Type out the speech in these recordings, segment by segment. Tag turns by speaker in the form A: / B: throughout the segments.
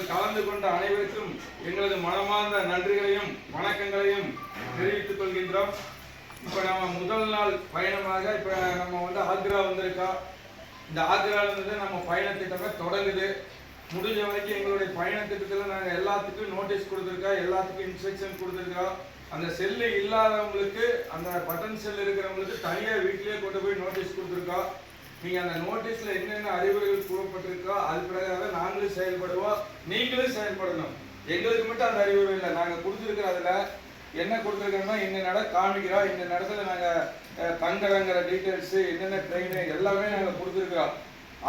A: இதில் கலந்து கொண்ட அனைவருக்கும் எங்களது மனமார்ந்த நன்றிகளையும் வணக்கங்களையும் தெரிவித்துக் கொள்கின்றோம். இப்போ நம்ம முதல் நாள் பயணமாக இப்போ நம்ம வந்து ஆக்ரா வந்திருக்கோம். இந்த ஆக்ராவிலிருந்து நம்ம பயணத்திட்டமே தொடங்குது. முடிஞ்ச வரைக்கும் எங்களுடைய பயணத்திட்டத்தில் நாங்கள் எல்லாத்துக்கும் நோட்டீஸ் கொடுத்துருக்கோம், எல்லாத்துக்கும் இன்ஸ்ட்ரக்ஷன் கொடுத்துருக்கோம். அந்த செல்லு இல்லாதவங்களுக்கு, அந்த பட்டன் செல் இருக்கிறவங்களுக்கு தனியாக வீட்டிலேயே கொண்டு போய் நோட்டீஸ் கொடுத்துருக்கோம். நீங்கள் அந்த நோட்டீஸில் என்னென்ன அறிவுரைகள் கூறப்பட்டிருக்கோ அது பிரகாரம் நாங்களும் செயல்படுவோம், நீங்களும் செயல்படணும். எங்களுக்கு மட்டும் அந்த அறிவுரை இல்லை, நாங்கள் கொடுத்துருக்குற அதில் என்ன கொடுத்துருக்கோம்னா இந்த நடம் காமிக்கிறோம், இந்த இடத்துல நாங்கள் தங்குறங்கிற டீட்டெயில்ஸு, என்னென்ன ட்ரெயின் எல்லாமே நாங்கள் கொடுத்துருக்குறோம்.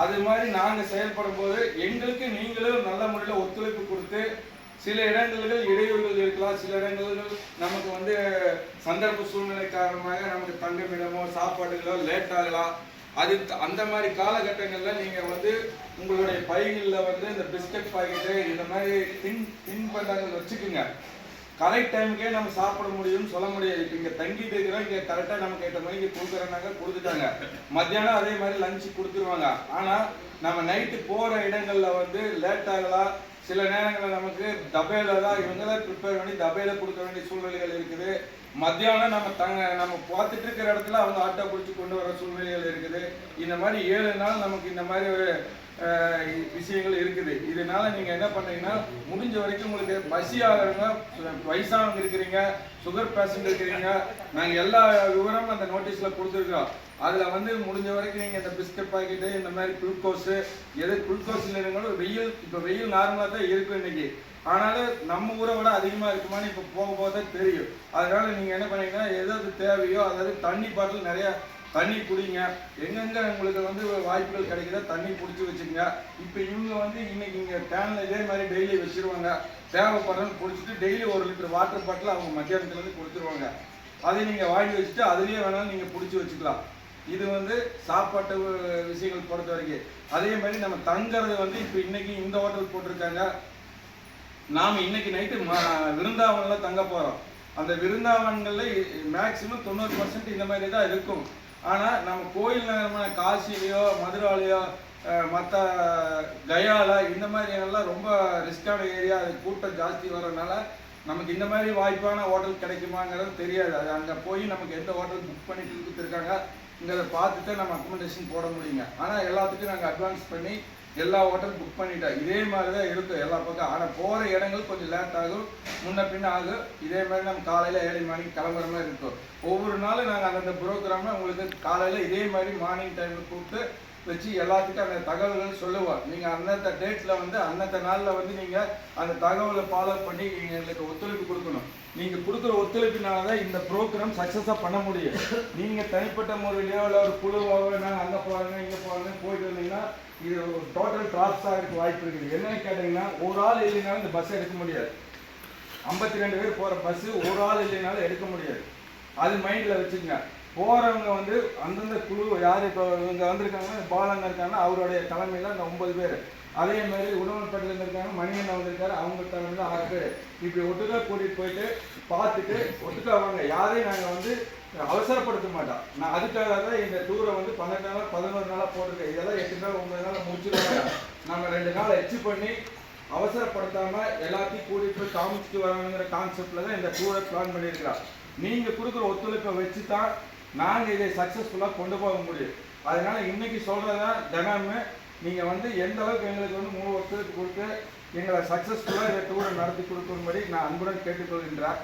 A: அது மாதிரி நாங்கள் செயல்படும் போது எங்களுக்கு நீங்களும் நல்ல முறையில் ஒத்துழைப்பு கொடுத்து, சில இடங்களில் இடையூறுகள் இருக்கலாம், சில இடங்களில் நமக்கு வந்து சந்தர்ப்ப சூழ்நிலை காரணமாக நமக்கு தங்குமிடமோ சாப்பாடுகளோ லேட் ஆகலாம். அது அந்த மாதிரி காலகட்டங்களில் நீங்கள் வந்து உங்களுடைய பைகளில் வந்து இந்த பிஸ்கட் பாக்கெட்டு இந்த மாதிரி தின்பண்டங்கள் வச்சுக்கோங்க. கரெக்ட் டைமுக்கே நம்ம சாப்பிட முடியும்னு சொல்ல முடியாது. இப்போ இங்கே தங்கிட்டு இருக்கிறோம், இங்கே கரெக்டாக நமக்கு 8 மணிக்கு கொடுக்குறனாங்க கொடுத்துட்டாங்க, மத்தியானம் அதே மாதிரி லஞ்சு கொடுத்துருவாங்க. ஆனால் நம்ம நைட்டு போகிற இடங்களில் வந்து லேட் ஆகலாம். சில நேரங்களில் நமக்கு தபையில தான் இவங்களே ப்ரிப்பேர் பண்ணி தபையில கொடுக்க வேண்டிய சூழ்நிலைகள் இருக்குது. மத்தியானம் நம்ம பார்த்துட்டு இருக்கிற இடத்துல அவங்க ஆட்டோ பிடிச்சி கொண்டு வர சூழ்நிலைகள் இருக்குது. இந்த மாதிரி 7 நாள் நமக்கு இந்த மாதிரி ஒரு விஷயங்கள் இருக்குது. இதனால நீங்கள் என்ன பண்ணுறீங்கன்னா, முடிஞ்ச வரைக்கும் உங்களுக்கு பசி ஆகிறவங்க, வயசானவங்க இருக்கிறீங்க, சுகர் பேஷண்ட் இருக்கிறீங்க, நாங்கள் எல்லா விவரமும் அந்த நோட்டீஸில் கொடுத்துருக்கோம். அதில் வந்து முடிஞ்ச வரைக்கும் நீங்கள் இந்த பிஸ்கட் பாக்கெட்டு, இந்த மாதிரி குளுக்கோஸு, எது குளுக்கோஸில் இருந்தாலும் இப்போ வெயில் நார்மலாக தான் இருக்கும் இன்னைக்கு. ஆனாலும் நம்ம ஊரை விட அதிகமாக இருக்குமான்னு இப்போ போக போக தான் தெரியும். அதனால் நீங்கள் என்ன பண்ணீங்கன்னா, எதாவது தேவையோ, அதாவது தண்ணி பாட்டில் நிறையா தண்ணி குடிங்க. எங்கெங்கே உங்களுக்கு வந்து வாய்ப்புகள் கிடைக்குதோ தண்ணி பிடிச்சி வச்சுக்கோங்க. இப்போ இவங்க வந்து இன்னைக்கு இங்கே கேனில் இதே மாதிரி டெய்லி வச்சுருவாங்க. தேவைப்படுறன்னு பிடிச்சிட்டு டெய்லி 1 லிட்டர் வாட்டர் பாட்டில் அவங்க மத்தியானத்துலேருந்து கொடுத்துருவாங்க. அதை நீங்கள் வாங்கி வச்சுட்டு அதுலேயே வேணாலும் நீங்கள் பிடிச்சி வச்சுக்கலாம். இது வந்து சாப்பாட்டு விஷயங்கள் பொறுத்த வரைக்கும். அதே மாதிரி நம்ம தங்குறது வந்து இப்போ இன்னைக்கு இந்த ஹோட்டல் போட்டிருக்காங்க. நாம் இன்னைக்கு நைட்டு விருந்தாவனில் தங்க போகிறோம். அந்த விருந்தாவன்களில் மேக்சிமம் 90% இந்த மாதிரி தான் இருக்கும். ஆனால் நம்ம கோயில் நகரமான காசிலையோ மதுராலையோ மற்ற கயால இந்த மாதிரி எல்லாம் ரொம்ப ரிஸ்கான ஏரியா, அது கூட்டம் ஜாஸ்தி வர்றதுனால நமக்கு இந்த மாதிரி வாய்ப்பான ஹோட்டல் கிடைக்குமாங்கிறது தெரியாது. அது அங்கே போய் நமக்கு எந்த ஹோட்டல் புக் பண்ணிட்டு கொடுத்துருக்காங்க இங்கே பார்த்துட்டு நம்ம அக்கமெண்டேஷன் போட முடியுங்க. ஆனால் எல்லாத்துக்கும் நாங்கள் அட்வான்ஸ் பண்ணி எல்லா ஹோட்டல் புக் பண்ணிட்டோம். இதே மாதிரி தான் இருக்கும் எல்லா பக்கம். ஆனால் போகிற இடங்கள் கொஞ்சம் லேட் ஆகும், முன்ன பின்ன ஆகும். இதே மாதிரி நம்ம காலையில் 7 மணிக்கு கிளம்புற மாதிரி இருக்கும். ஒவ்வொரு நாளும் நாங்கள் அந்தந்த ப்ரோக்ராமில் உங்களுக்கு காலையில் இதே மாதிரி மார்னிங் டைமில் கூப்பிட்டு வச்சு எல்லாத்துக்கும் அந்த தகவல்கள் சொல்லுவோம். நீங்கள் அந்தந்த டேட்டில் வந்து அந்தந்த நாளில் வந்து நீங்கள் அந்த தகவலை ஃபாலோ பண்ணி நீங்கள் எங்களுக்கு ஒத்துழைப்பு கொடுக்கணும். நீங்கள் கொடுக்குற ஒத்துழைப்பினால தான் இந்த ப்ரோக்ராம் சக்ஸஸாக பண்ண முடியும். நீங்கள் தனிப்பட்ட முறையிலையோ இல்லை ஒரு குழுவாகவோ நாங்கள் அங்கே போகிறாங்க இங்கே போகிறாங்க போயிட்டு வந்தீங்கன்னா இது ஒரு டோட்டல் ட்ராப்ஸாக இருக்க வாய்ப்பு இருக்குது. என்னன்னு கேட்டிங்கன்னா, ஒரு ஆள் இல்லைனாலும் இந்த பஸ்ஸை எடுக்க முடியாது. 52 பேர் போகிற பஸ்ஸு ஒரு ஆள் இல்லைனாலும் எடுக்க முடியாது. அது மைண்டில் வச்சுக்கோங்க. போகிறவங்க வந்து அந்தந்த குழு யார் இப்போ இவங்க வந்திருக்காங்கன்னா, பாலங்க இருக்காங்கன்னா அவருடைய தலைமையில் அந்த 9 பேர். அதே மாதிரி உடம்புப்பட்டிலேருந்து இருக்காங்க, மணியண்ணா வந்திருக்காரு, அவங்க தலைமையில் 6 பேர். இப்படி ஒட்டுக்கா கூட்டிகிட்டு போயிட்டு பார்த்துட்டு ஒட்டுக்கா வாங்க. யாரையும் நாங்கள் வந்து அவசரப்படுத்த மாட்டோம். நான் அதுக்காக தான் இந்த டூரை வந்து 12 நாளாக 11 நாளாக போட்டிருக்கேன். இதெல்லாம் 8 நாள் 9 நாள் முடிச்சுருவாங்க. நம்ம 2 நாள் எச்சு பண்ணி அவசரப்படுத்தாமல் எல்லாத்தையும் கூட்டிகிட்டு போய் காமிச்சிட்டு வரணுங்கிற கான்செப்டில் தான் இந்த டூரை பிளான் பண்ணியிருக்கிறோம். நீங்கள் கொடுக்குற ஒத்துழைப்பை வச்சு தான் நாங்கள் இதை சக்ஸஸ்ஃபுல்லாக கொண்டு போக முடியும். அதனால் இன்றைக்கி சொல்கிறதா தினமே நீங்கள் வந்து எந்த அளவுக்கு எங்களுக்கு வந்து முழு ஒத்துழைப்பு கொடுத்து எங்களை சக்ஸஸ்ஃபுல்லாக இதை டூரை நடத்தி கொடுக்கும்படி நான் அன்புடன் கேட்டுக்கொள்கின்றேன்.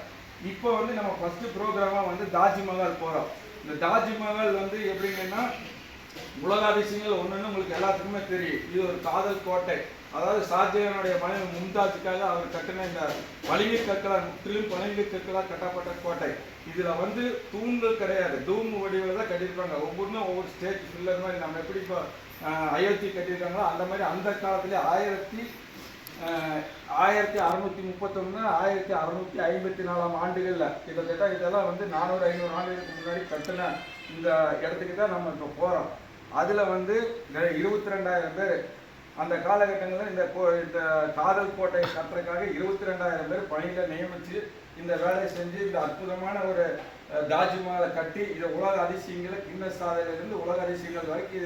A: இப்போ வந்து நம்ம ஃபஸ்ட்டு ப்ரோக்ராமாக வந்து தாஜ்மஹால் போகிறோம். இந்த தாஜ்மஹால் வந்து எப்படிங்கன்னா, உலக அதிசயங்கள் ஒன்றுன்னு உங்களுக்கு எல்லாத்துக்குமே தெரியும். இது ஒரு காதல் கோட்டை. அதாவது ஷாஜகானுடைய மனைவி மும்தாஜுக்காக அவர் கட்டின இந்த பளிங்கு கற்களால், முற்றிலும் பளிங்கு கற்களால் கட்டப்பட்ட கோட்டை. இதில் வந்து தூண்கள் கிடையாது, தூம் வடிவில் தான் கட்டியிருப்பாங்க. ஒவ்வொன்றும் ஒவ்வொரு ஸ்டேட் ஃபில்லர் மாதிரி. நம்ம எப்படி இப்போ அயோத்தி கட்டியிருக்காங்களோ அந்த மாதிரி அந்த காலத்திலே 1631 1654 ஆண்டுகளில் கிட்டத்தட்ட இதெல்லாம் வந்து 400-500 ஆண்டுகளுக்கு முன்னாடி கட்டின இந்த இடத்துக்கு தான் நம்ம இப்போ போகிறோம். அதில் வந்து 22,000 பேர் அந்த காலகட்டங்களில் இந்த காதல் கோட்டை கட்டுறதுக்காக 22,000 பேர் பணியில் நியமித்து இந்த வேலையை செஞ்சு இந்த அற்புதமான ஒரு தாஜ்மஹாலை கட்டி இதை உலக அதிசயங்களை கின்னஸ் சாதனையிலிருந்து உலக அதிசயங்கள் வரைக்கும்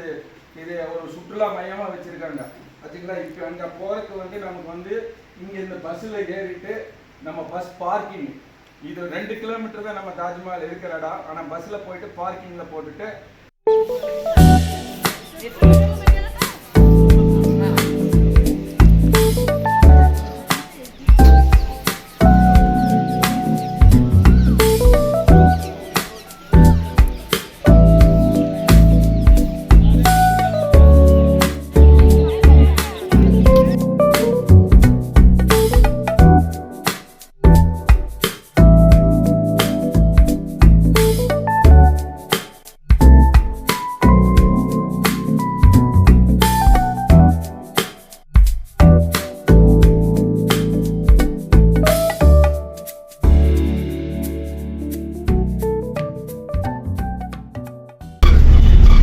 A: இது ஒரு சுற்றுலா மையமாக வச்சுருக்காங்க. ஆச்சுங்களா. இப்போ அங்கே போகிறதுக்கு வந்து நமக்கு வந்து இங்கே இந்த பஸ்ஸில் ஏறிட்டு நம்ம பஸ் பார்க்கிங் இது 2 கிலோமீட்டர் தான் நம்ம தாஜ்மஹால் இருக்கிற இடம். ஆனால் பஸ்ஸில் போயிட்டு பார்க்கிங்கில் போட்டுட்டு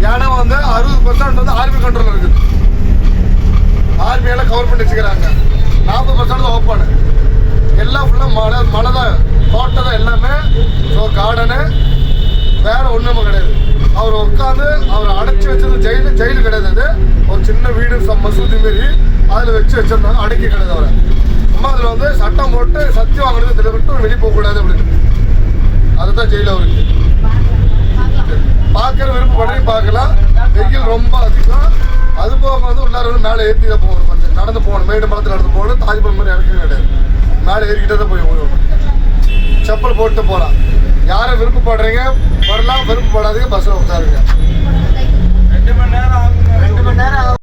B: ஏன்னா வந்து 60% வந்து ஆர்மி கண்ட்ரோல் இருக்குது. ஆர்மியால கவர் பண்ணி வச்சுக்கிறாங்க. 40% தான் ஓப்பன். எல்லாம் ஃபுல்லாக மழை தான், தோட்டம் தான் எல்லாமே. ஸோ கார்டனு வேற ஒன்றுமே கிடையாது. அவர் உட்காந்து அவர் அடைச்சி வச்சது ஜெயிலு கிடையாது. அது ஒரு சின்ன வீடு மசூதி மாரி அதில் வச்சிருந்தாங்க. அடைக்கி கிடையாது அவரை. அம்மா அதில் வந்து சட்டம் போட்டு சத்தியம் வாங்கினது திட்டப்பட்டு வெளியே போகக்கூடாது அப்படின்னு. அதுதான் ஜெயிலு அவருக்கு. பார்க்குற விருப்பப்படி பார்க்கலாம். வெயில் ரொம்ப அதிகம். அது போக வந்து உள்ளார மேலே ஏற்றி தான் போகணும். கொஞ்சம் நடந்து போகணும். மேடு மரத்தில் நடந்து போகணும். தாஜ்மஹால் மாதிரி இறக்க கிடையாது. மேலே ஏறிக்கிட்டே தான் போய் போகணும். செப்பல் போட்டு போகலாம். யாரும் விருப்பப்படுறீங்க வரலாம், விருப்பப்படாதீங்க பஸ்ஸில் உட்காருங்க.
A: 2 மணி நேரம் ஆகும்.
B: 2 மணி நேரம் ஆகும்.